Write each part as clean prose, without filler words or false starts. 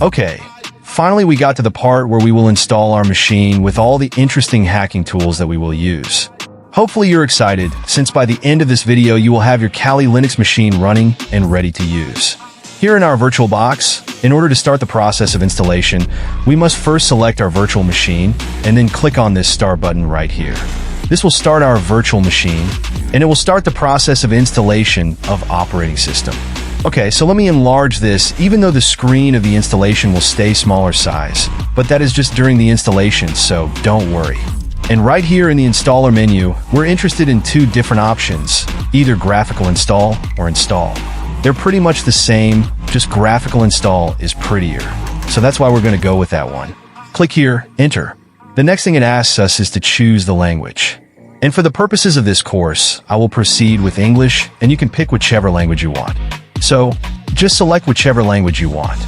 Okay, finally we got to the part where we will install our machine with all the interesting hacking tools that we will use. Hopefully you're excited, since by the end of this video you will have your Kali Linux machine running and ready to use. Here in our VirtualBox, in order to start the process of installation, we must first select our virtual machine and then click on this start button right here. This will start our virtual machine, and it will start the process of installation of operating system. Okay, so let me enlarge this, even though the screen of the installation will stay smaller size, but that is just during the installation, so don't worry. And right here in the installer menu, we're interested in two different options, either graphical install or install. They're pretty much the same, just graphical install is prettier. So that's why we're going to go with that one. Click here, enter. The next thing it asks us is to choose the language. And for the purposes of this course, I will proceed with English, and you can pick whichever language you want. So, just select whichever language you want.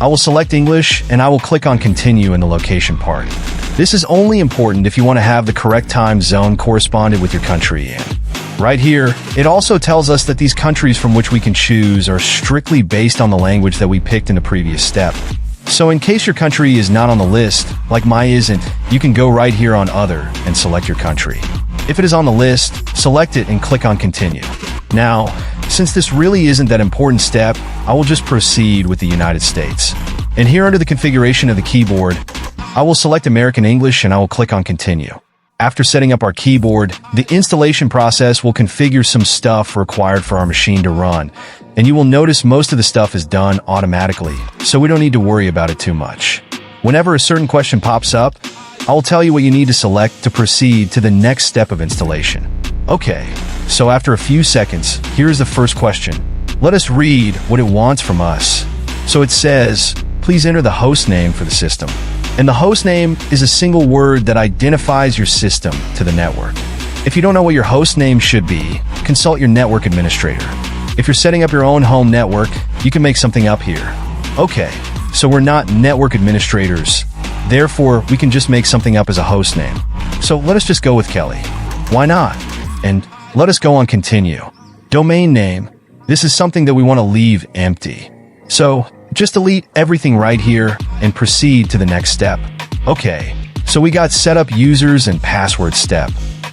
I will select English, and I will click on Continue in the location part. This is only important if you want to have the correct time zone corresponded with your country in. Right here, it also tells us that these countries from which we can choose are strictly based on the language that we picked in the previous step. So in case your country is not on the list, like mine isn't, you can go right here on Other and select your country. If it is on the list, select it and click on Continue. Now, since this really isn't that important step, I will just proceed with the United States. And here under the configuration of the keyboard, I will select American English and I will click on Continue. After setting up our keyboard, the installation process will configure some stuff required for our machine to run, and you will notice most of the stuff is done automatically, so we don't need to worry about it too much. Whenever a certain question pops up, I will tell you what you need to select to proceed to the next step of installation. Okay, so after a few seconds, here's the first question. Let us read what it wants from us. So it says, please enter the host name for the system. And the host name is a single word that identifies your system to the network. If you don't know what your host name should be, consult your network administrator. If you're setting up your own home network, you can make something up here. Okay, so we're not network administrators. Therefore, we can just make something up as a host name. So let us just go with Kelly. Why not? And let us go on Continue. Domain name. This is something that we want to leave empty. So just delete everything right here and proceed to the next step. Okay, so we got setup users and password step.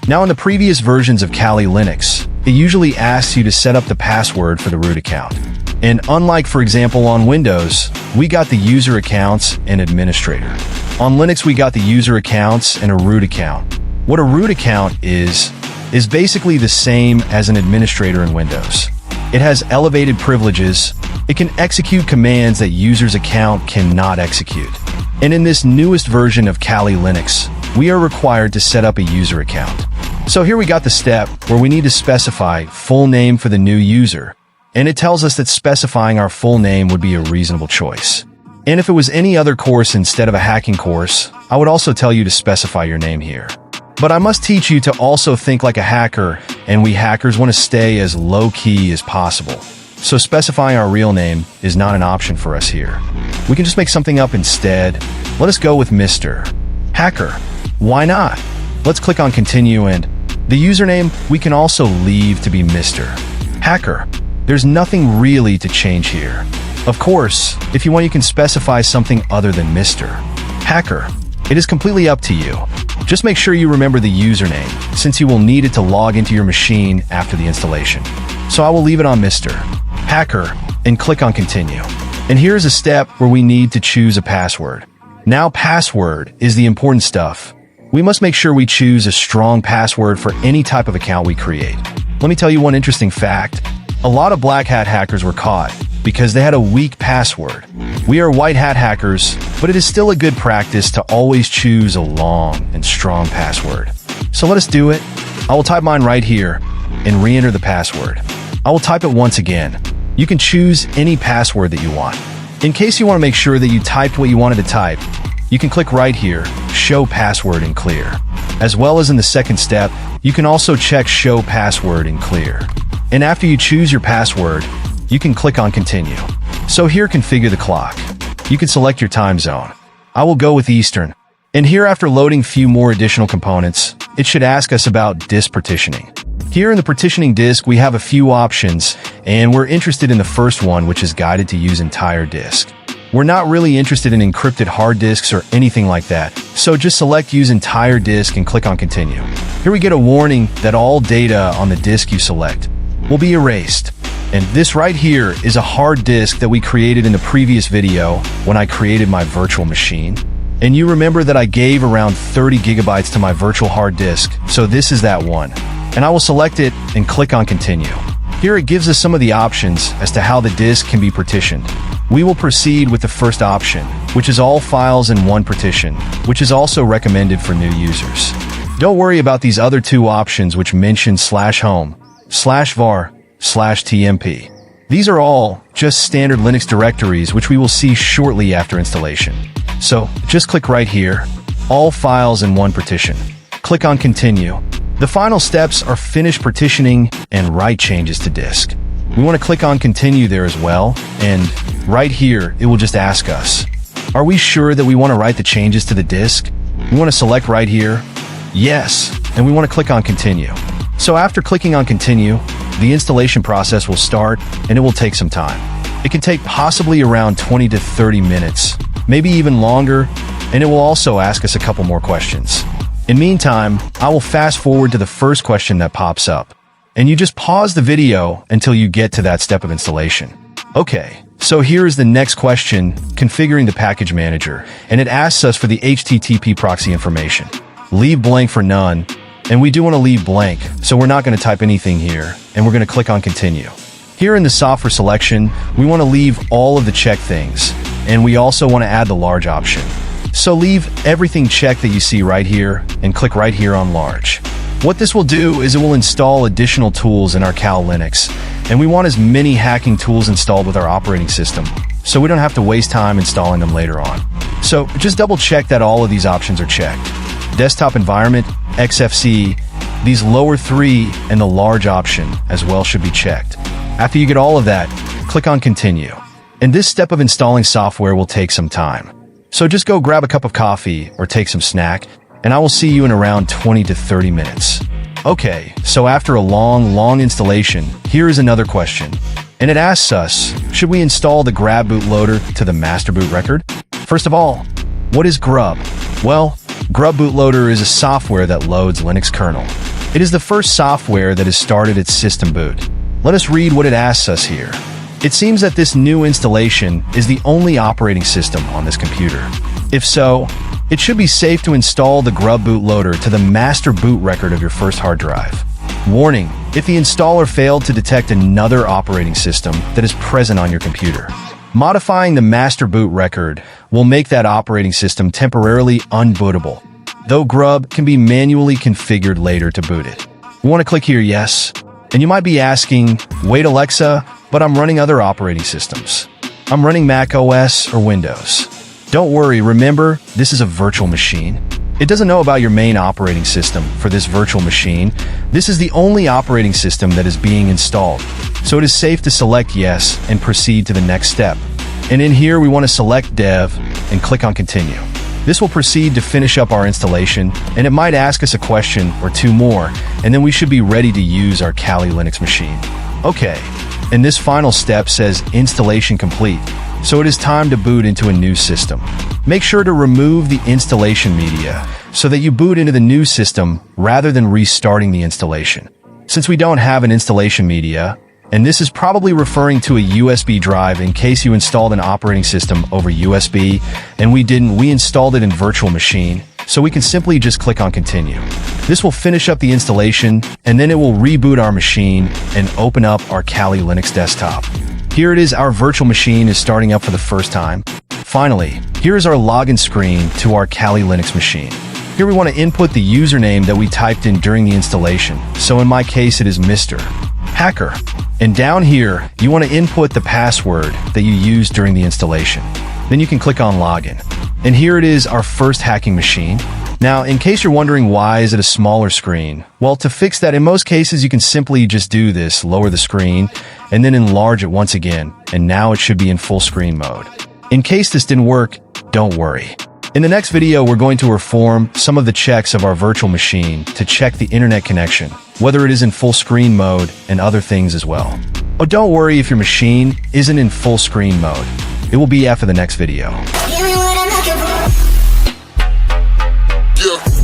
Now in the previous versions of Kali Linux, it usually asks you to set up the password for the root account. And unlike, for example, on Windows, we got the user accounts and administrator. On Linux, we got the user accounts and a root account. What a root account is basically the same as an administrator in Windows. It has elevated privileges. It can execute commands that user's account cannot execute. And in this newest version of Kali Linux, we are required to set up a user account. So here we got the step where we need to specify full name for the new user. And it tells us that specifying our full name would be a reasonable choice. And if it was any other course instead of a hacking course, I would also tell you to specify your name here. But I must teach you to also think like a hacker, and we hackers want to stay as low-key as possible. So specifying our real name is not an option for us here. We can just make something up instead. Let us go with Mr. Hacker. Why not? Let's click on Continue, and the username we can also leave to be Mr. Hacker. There's nothing really to change here. Of course, if you want, you can specify something other than Mr. Hacker. It is completely up to you. Just make sure you remember the username, since you will need it to log into your machine after the installation. So I will leave it on Mr. Hacker and click on Continue. And here's a step where we need to choose a password. Now password is the important stuff. We must make sure we choose a strong password for any type of account we create. Let me tell you one interesting fact. A lot of black hat hackers were caught because they had a weak password. We are white hat hackers, but it is still a good practice to always choose a long and strong password. So let us do it. I will type mine right here and re-enter the password. I will type it once again. You can choose any password that you want. In case you want to make sure that you typed what you wanted to type, you can click right here, Show Password in Clear. As well as in the second step, you can also check Show Password in Clear. And after you choose your password, you can click on Continue. So here, configure the clock. You can select your time zone. I will go with Eastern. And here, after loading few more additional components, it should ask us about disk partitioning. Here in the partitioning disk, we have a few options, and we're interested in the first one, which is guided to use entire disk. We're not really interested in encrypted hard disks or anything like that, so just select Use Entire Disk and click on Continue. Here we get a warning that all data on the disk you select will be erased. And this right here is a hard disk that we created in the previous video when I created my virtual machine. And you remember that I gave around 30 gigabytes to my virtual hard disk, so this is that one. And I will select it and click on Continue. Here it gives us some of the options as to how the disk can be partitioned. We will proceed with the first option, which is all files in one partition, which is also recommended for new users. Don't worry about these other two options which mention /home, /var, /tmp. These are all just standard Linux directories which we will see shortly after installation. So just click right here, all files in one partition. Click on Continue. The final steps are finish partitioning and write changes to disk. We want to click on Continue there as well, and right here it will just ask us, are we sure that we want to write the changes to the disk? We want to select right here, yes, and we want to click on Continue. So after clicking on Continue, the installation process will start and it will take some time. It can take possibly around 20 to 30 minutes, maybe even longer, and it will also ask us a couple more questions. In meantime, I will fast forward to the first question that pops up, and you just pause the video until you get to that step of installation. Okay, so here is the next question, configuring the package manager, and it asks us for the HTTP proxy information. Leave blank for none, and we do want to leave blank, so we're not going to type anything here, and we're going to click on Continue. Here in the software selection, we want to leave all of the checked things, and we also want to add the large option. So leave everything checked that you see right here, and click right here on large. What this will do is it will install additional tools in our Kali Linux, and we want as many hacking tools installed with our operating system, so we don't have to waste time installing them later on. So just double check that all of these options are checked. Desktop environment, XFC, these lower three, and the large option as well should be checked. After you get all of that, click on Continue. And this step of installing software will take some time. So just go grab a cup of coffee or take some snack, and I will see you in around 20 to 30 minutes. Okay, so after a long installation, here is another question. And it asks us, should we install the grab bootloader to the master boot record? First of all, what is grub? Well, grub bootloader is a software that loads Linux kernel. It is the first software that has started its system boot. Let us read what it asks us here. It seems that this new installation is the only operating system on this computer. If so, it should be safe to install the grub bootloader to the master boot record of your first hard drive. Warning: if the installer failed to detect another operating system that is present on your computer, modifying the master boot record will make that operating system temporarily unbootable, though grub can be manually configured later to boot it. You want to click here, yes, and you might be asking, wait Alexa, but I'm running other operating systems. I'm running Mac OS or Windows. Don't worry, remember, this is a virtual machine. It doesn't know about your main operating system for this virtual machine. This is the only operating system that is being installed, so it is safe to select yes and proceed to the next step. And in here we want to select Dev and click on Continue. This will proceed to finish up our installation, and it might ask us a question or two more, and then we should be ready to use our Kali Linux machine. Okay, and this final step says installation complete, so it is time to boot into a new system. Make sure to remove the installation media so that you boot into the new system rather than restarting the installation. Since we don't have an installation media, and this is probably referring to a USB drive in case you installed an operating system over USB, and we installed it in virtual machine, so we can simply just click on Continue. This will finish up the installation, and then it will reboot our machine and open up our Kali Linux desktop. Here it is, our virtual machine is starting up for the first time. Finally, here is our login screen to our Kali Linux machine. Here we want to input the username that we typed in during the installation, so in my case it is Mr. Hacker. And down here, you want to input the password that you used during the installation. Then you can click on Login. And here it is, our first hacking machine. Now, in case you're wondering why is it a smaller screen, well, to fix that, in most cases, you can simply just do this, lower the screen, and then enlarge it once again, and now it should be in full screen mode. In case this didn't work, don't worry. In the next video, we're going to perform some of the checks of our virtual machine to check the internet connection, whether it is in full screen mode and other things as well. Oh, don't worry if your machine isn't in full screen mode. It will be after the next video. Yeah.